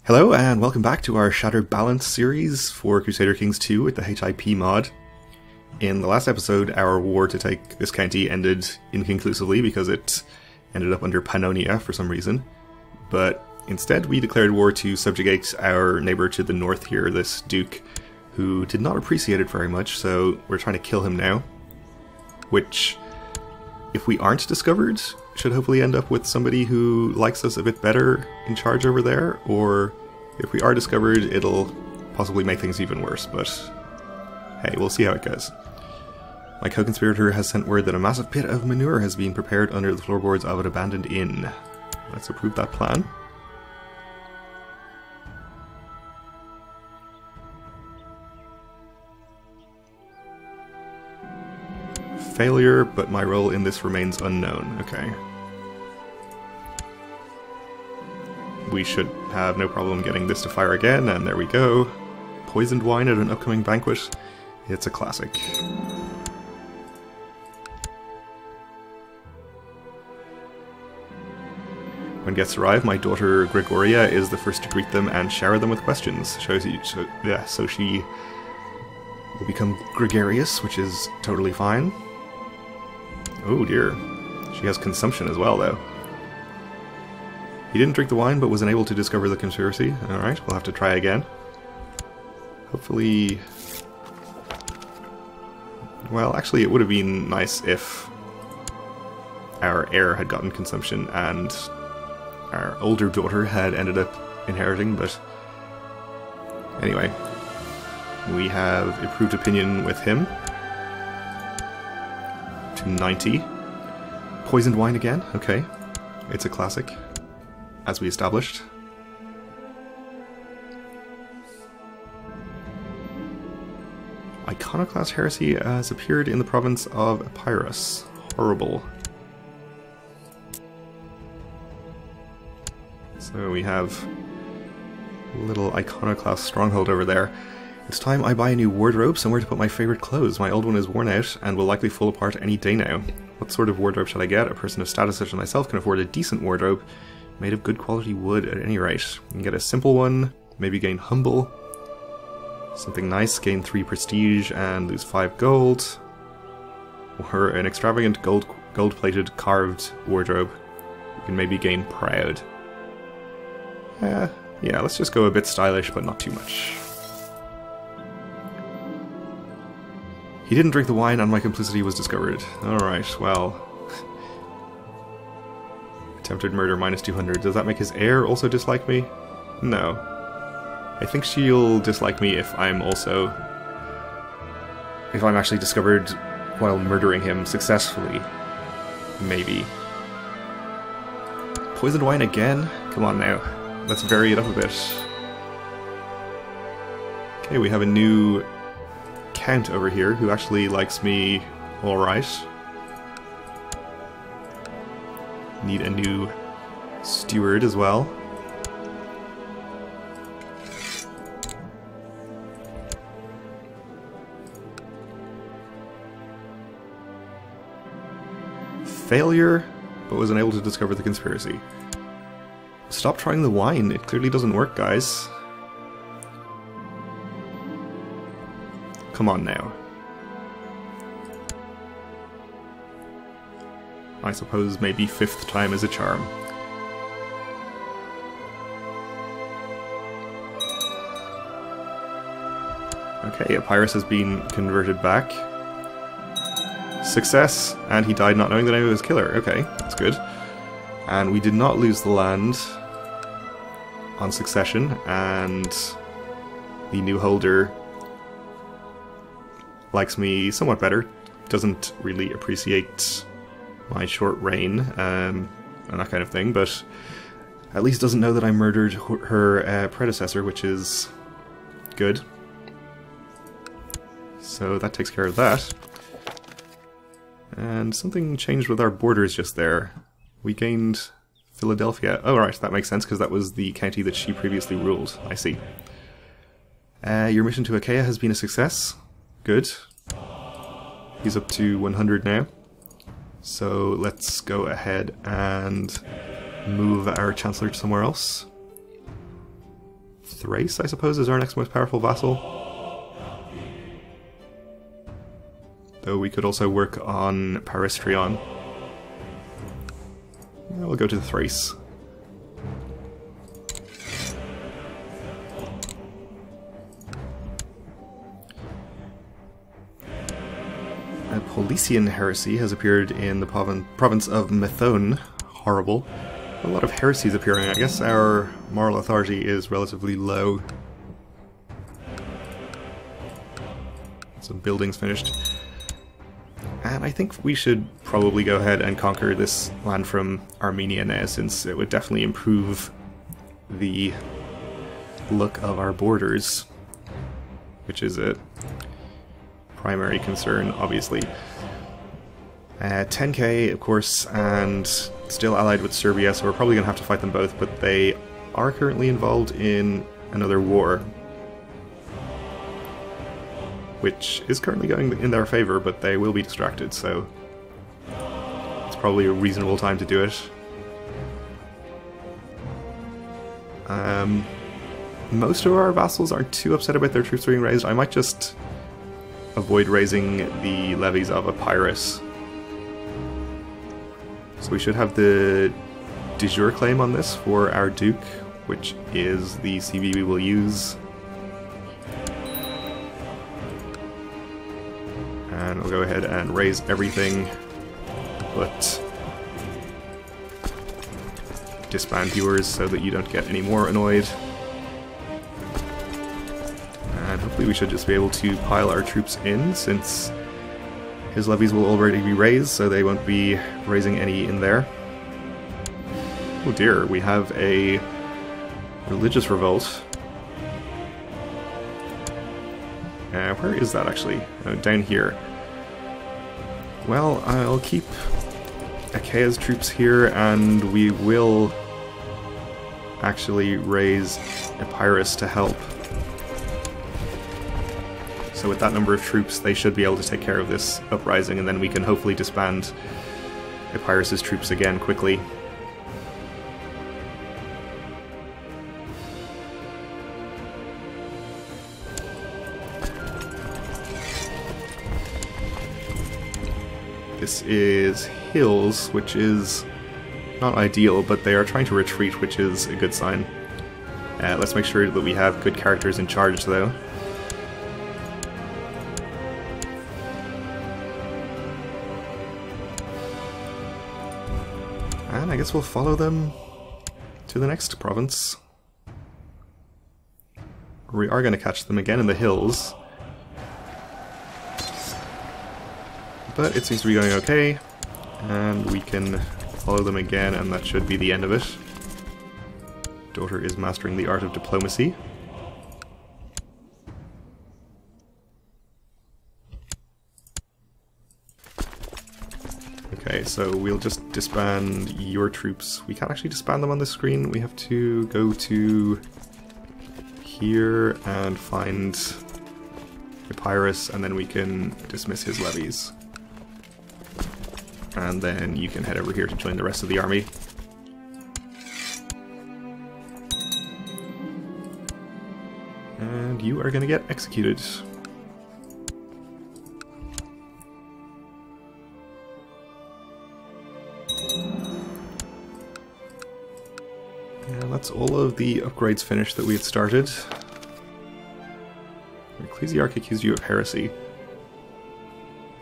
Hello and welcome back to our Shattered Balance series for Crusader Kings 2 with the HIP mod. In the last episode, our war to take this county ended inconclusively because it ended up under Pannonia for some reason. But instead we declared war to subjugate our neighbour to the north here, this duke, who did not appreciate it very much, so we're trying to kill him now. Which, if we aren't discovered, should hopefully end up with somebody who likes us a bit better in charge over there, or if we are discovered, it'll possibly make things even worse, but hey, we'll see how it goes. My co-conspirator has sent word that a massive pit of manure has been prepared under the floorboards of an abandoned inn. Let's approve that plan. Failure, but my role in this remains unknown. Okay. We should have no problem getting this to fire again, and there we go. Poisoned wine at an upcoming banquet. It's a classic. When guests arrive, my daughter Gregoria is the first to greet them and shower them with questions. So she will become gregarious, which is totally fine. Oh dear. She has consumption as well, though. He didn't drink the wine, but was unable to discover the conspiracy. Alright, we'll have to try again. Hopefully... Well, actually it would have been nice if our heir had gotten consumption and our older daughter had ended up inheriting, but... Anyway. We have improved opinion with him. To 90. Poisoned wine again? Okay. It's a classic, as we established. Iconoclast heresy has appeared in the province of Epirus. Horrible. So we have a little iconoclast stronghold over there. It's time I buy a new wardrobe, somewhere to put my favourite clothes. My old one is worn out and will likely fall apart any day now. What sort of wardrobe should I get? A person of status such as myself can afford a decent wardrobe, made of good quality wood at any rate. You can get a simple one, maybe gain humble. Something nice, gain 3 prestige and lose 5 gold. Or an extravagant gold-plated carved wardrobe. You can maybe gain proud. Yeah, let's just go a bit stylish, but not too much. He didn't drink the wine and my complicity was discovered. Alright, well... Attempted murder minus 200. Does that make his heir also dislike me? No. I think she'll dislike me if I'm actually discovered while murdering him successfully. Maybe. Poisoned wine again? Come on now. Let's vary it up a bit. Okay, we have a new count over here who actually likes me alright. Need a new steward as well. Failure, but was unable to discover the conspiracy. Stop trying the wine, it clearly doesn't work, guys. Come on now. I suppose maybe 5th time is a charm. Okay, Epirus has been converted back. Success! And he died not knowing the name of his killer. Okay, that's good. And we did not lose the land on succession, and the new holder likes me somewhat better. Doesn't really appreciate my short reign and that kind of thing, but at least doesn't know that I murdered her predecessor, which is good. So that takes care of that. And something changed with our borders just there. We gained Philadelphia. Oh right, that makes sense because that was the county that she previously ruled. I see. Your mission to Achaia has been a success. Good. He's up to 100 now. So let's go ahead and move our Chancellor somewhere else. Thrace, I suppose, is our next most powerful vassal. Though we could also work on Paristrion. Yeah, we'll go to Thrace. A Polician heresy has appeared in the province of Methone. Horrible. A lot of heresies appearing. I guess our moral authority is relatively low. Some buildings finished. And I think we should probably go ahead and conquer this land from Armenia now, since it would definitely improve the look of our borders, which is a primary concern, obviously. 10k, of course, and still allied with Serbia, so we're probably going to have to fight them both, but they are currently involved in another war, which is currently going in their favor, but they will be distracted, so it's probably a reasonable time to do it. Most of our vassals aren't too upset about their troops being raised. I might just avoid raising the levies of Epirus. So we should have the de jure claim on this for our Duke, which is the CV we will use. And we'll go ahead and raise everything, but disband viewers so that you don't get any more annoyed. And hopefully we should just be able to pile our troops in, since his levies will already be raised, so they won't be raising any in there. Oh dear, we have a religious revolt. Where is that actually? Oh, down here. Well, I'll keep Achaea's troops here, and we will actually raise Epirus to help. So with that number of troops, they should be able to take care of this uprising, and then we can hopefully disband Epirus' troops again quickly. This is hills, which is not ideal, but they are trying to retreat, which is a good sign. Let's make sure that we have good characters in charge, though. And I guess we'll follow them to the next province. We are going to catch them again in the hills. But it seems to be going okay, and we can follow them again, and that should be the end of it. Daughter is mastering the art of diplomacy. Okay, so we'll just disband your troops. We can't actually disband them on the screen. We have to go to here and find Epirus, and then we can dismiss his levies. And then you can head over here to join the rest of the army. And you are going to get executed. And that's all of the upgrades finished that we had started. The Ecclesiarch accused you of heresy.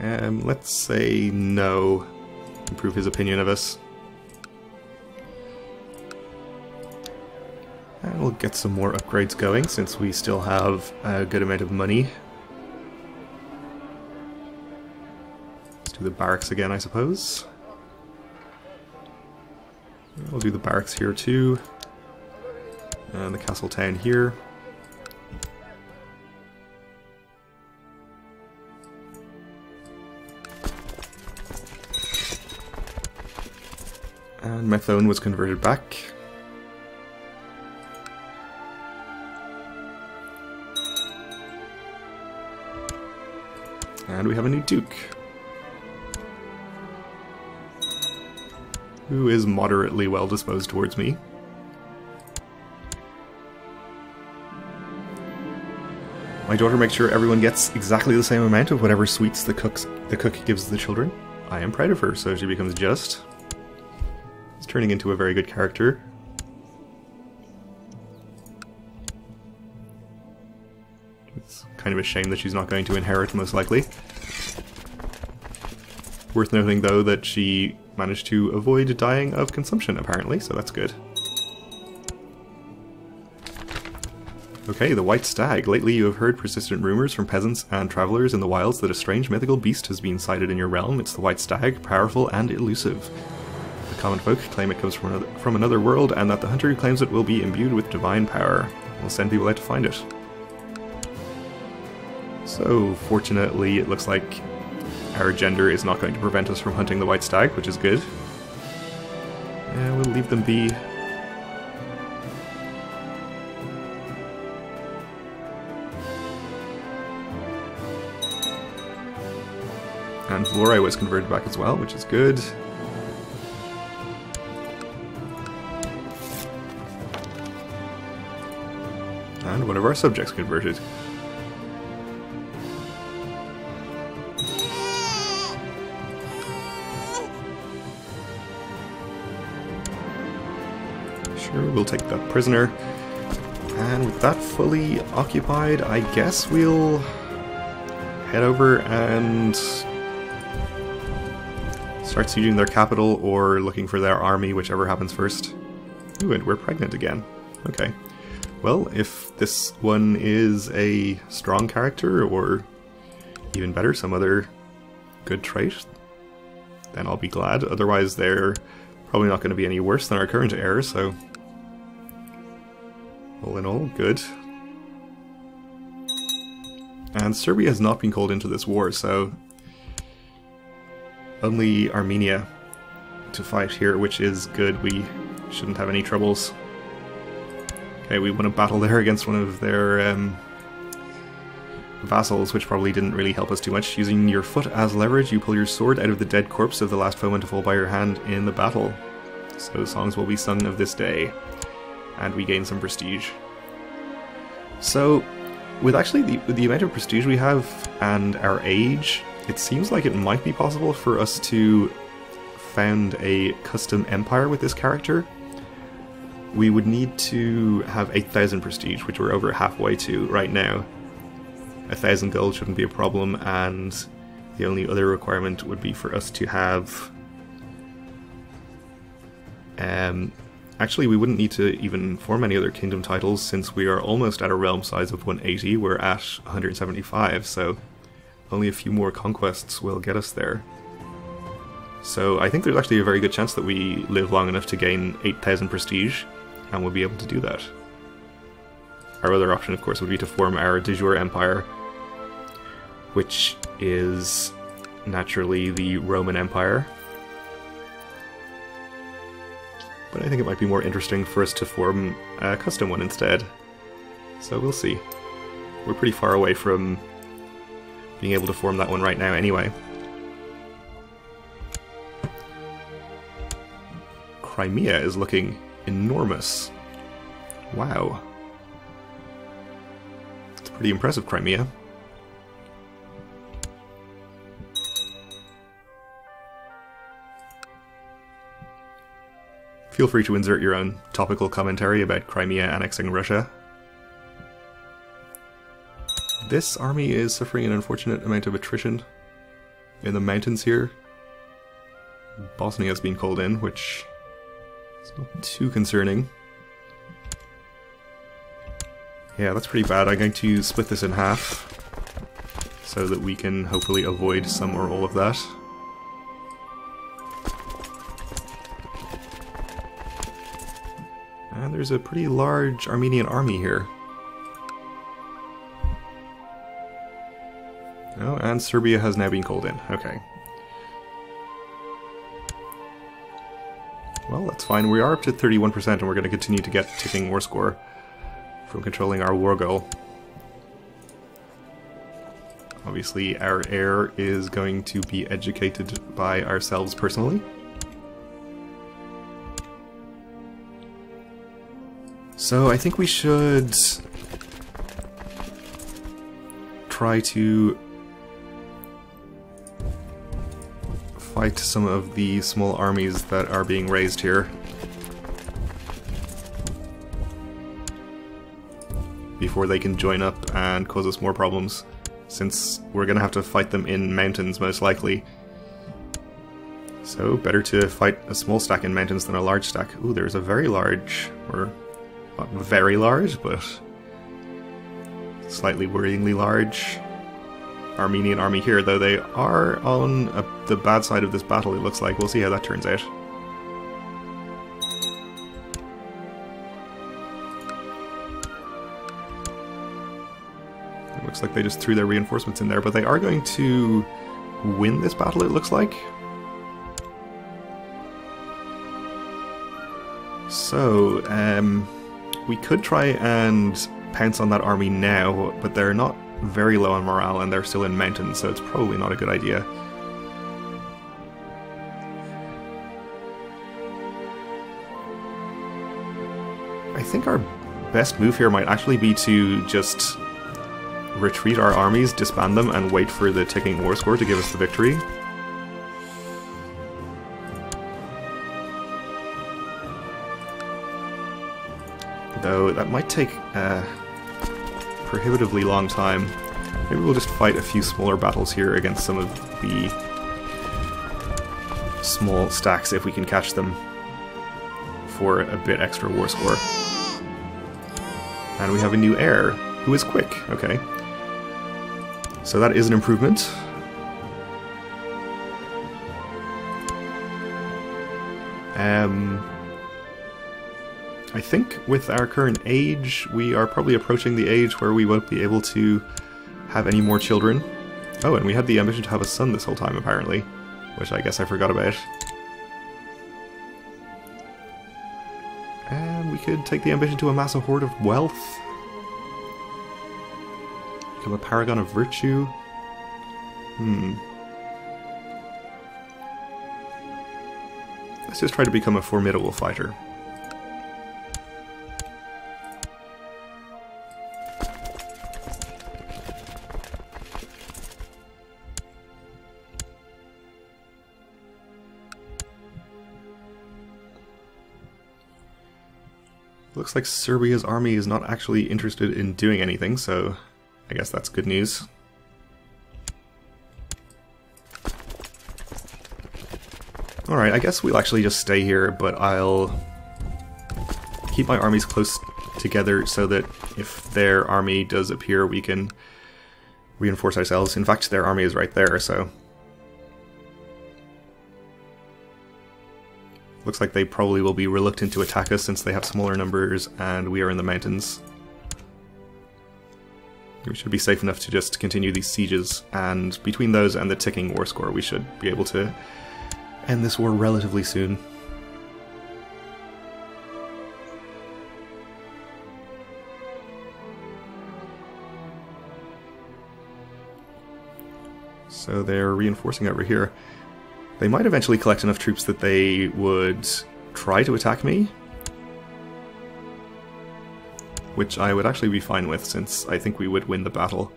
Let's say no. Improve his opinion of us. And we'll get some more upgrades going, since we still have a good amount of money. Let's do the barracks again, I suppose. We'll do the barracks here too. And the castle town here. And my phone was converted back. And we have a new Duke, who is moderately well disposed towards me. My daughter makes sure everyone gets exactly the same amount of whatever sweets the cook gives the children. I am proud of her, so she becomes just. It's turning into a very good character. It's kind of a shame that she's not going to inherit, most likely. Worth noting, though, that she managed to avoid dying of consumption, apparently, so that's good. Okay, the White Stag. Lately you have heard persistent rumors from peasants and travelers in the wilds that a strange mythical beast has been sighted in your realm. It's the White Stag, powerful and elusive. The common folk claim it comes from another world, and that the hunter who claims it will be imbued with divine power. We'll send people out to find it. So, fortunately, it looks like our gender is not going to prevent us from hunting the White Stag, which is good. Yeah, we'll leave them be. And Valorai was converted back as well, which is good. And one of our subjects converted. Sure, we'll take that prisoner. And with that fully occupied, I guess we'll head over and start sieging their capital or looking for their army, whichever happens first. Ooh, and we're pregnant again. Okay. Well, if this one is a strong character, or even better, some other good trait, then I'll be glad. Otherwise, they're probably not going to be any worse than our current heir, so all in all, good. And Serbia has not been called into this war, so only Armenia to fight here, which is good. We shouldn't have any troubles. Okay, we won a battle there against one of their vassals, which probably didn't really help us too much. Using your foot as leverage, you pull your sword out of the dead corpse of the last foeman to fall by your hand in the battle. So songs will be sung of this day, and we gain some prestige. So, with actually the amount of prestige we have and our age, it seems like it might be possible for us to found a custom empire with this character. We would need to have 8,000 prestige, which we're over halfway to right now. 1,000 gold shouldn't be a problem, and the only other requirement would be for us to have... actually, we wouldn't need to even form any other kingdom titles, since we are almost at a realm size of 180. We're at 175, so only a few more conquests will get us there. So I think there's actually a very good chance that we live long enough to gain 8,000 prestige, and we'll be able to do that. Our other option, of course, would be to form our de jure empire, which is naturally the Roman Empire. But I think it might be more interesting for us to form a custom one instead. So we'll see. We're pretty far away from being able to form that one right now anyway. Crimea is looking enormous. Wow. It's pretty impressive, Crimea. Feel free to insert your own topical commentary about Crimea annexing Russia. This army is suffering an unfortunate amount of attrition in the mountains here. Bosnia has been called in, which is not too concerning. Yeah, that's pretty bad. I'm going to split this in half so that we can hopefully avoid some or all of that. And there's a pretty large Armenian army here. Oh, and Serbia has now been called in. Okay. Well, that's fine. We are up to 31%, and we're going to continue to get ticking war score from controlling our war goal. Obviously, our heir is going to be educated by ourselves personally. So I think we should try to fight some of the small armies that are being raised here before they can join up and cause us more problems, since we're going to have to fight them in mountains most likely. So better to fight a small stack in mountains than a large stack. Ooh, there's a very large, or not very large, but slightly worryingly large Armenian army here, though they are on the bad side of this battle, it looks like. We'll see how that turns out. It looks like they just threw their reinforcements in there, but they are going to win this battle, it looks like. So, we could try and pounce on that army now, but they're not very low on morale and they're still in mountains, so it's probably not a good idea. I think our best move here might actually be to just retreat our armies, disband them, and wait for the ticking war score to give us the victory. Though that might take a prohibitively long time. Maybe we'll just fight a few smaller battles here against some of the small stacks if we can catch them for a bit extra war score. And we have a new heir who is quick. Okay. So that is an improvement. I think with our current age, we are probably approaching the age where we won't be able to have any more children. Oh, and we had the ambition to have a son this whole time, apparently, which I guess I forgot about. And we could take the ambition to amass a hoard of wealth. Become a paragon of virtue. Let's just try to become a formidable fighter. Looks like Serbia's army is not actually interested in doing anything, so I guess that's good news. Alright, I guess we'll actually just stay here, but I'll keep my armies close together so that if their army does appear, we can reinforce ourselves. In fact, their army is right there, so looks like they probably will be reluctant to attack us since they have smaller numbers and we are in the mountains. We should be safe enough to just continue these sieges, and between those and the ticking war score we should be able to end this war relatively soon. So they're reinforcing over here. They might eventually collect enough troops that they would try to attack me, which I would actually be fine with, since I think we would win the battle.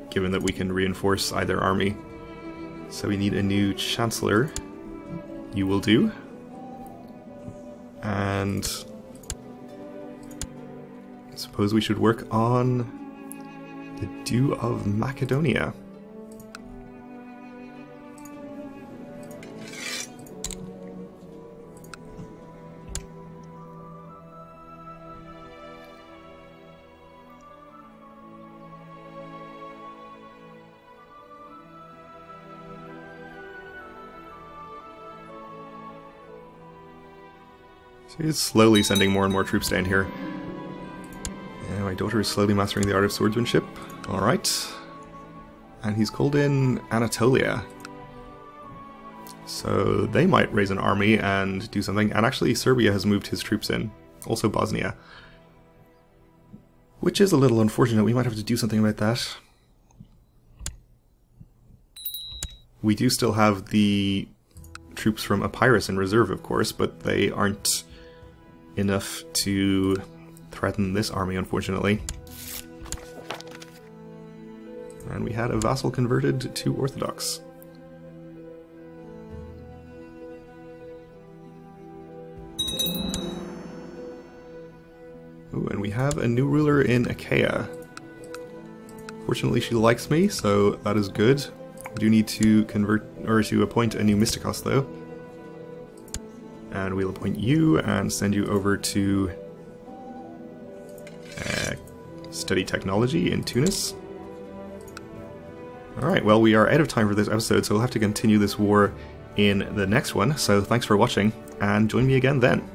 Given that we can reinforce either army. So we need a new Chancellor. You will do. And I suppose we should work on the Dew of Macedonia. So he's slowly sending more and more troops down here. And my daughter is slowly mastering the art of swordsmanship. Alright. And he's called in Anatolia. So they might raise an army and do something. And actually Serbia has moved his troops in. Also Bosnia. Which is a little unfortunate. We might have to do something about that. We do still have the troops from Epirus in reserve, of course, but they aren't enough to threaten this army, unfortunately. And we had a vassal converted to Orthodox. Ooh, and we have a new ruler in Achaia. Fortunately, she likes me, so that is good. We do need to convert, or to appoint a new Mysticos, though. And we'll appoint you and send you over to study technology in Tunis. Alright, well, we are out of time for this episode, so we'll have to continue this war in the next one. So thanks for watching, and join me again then.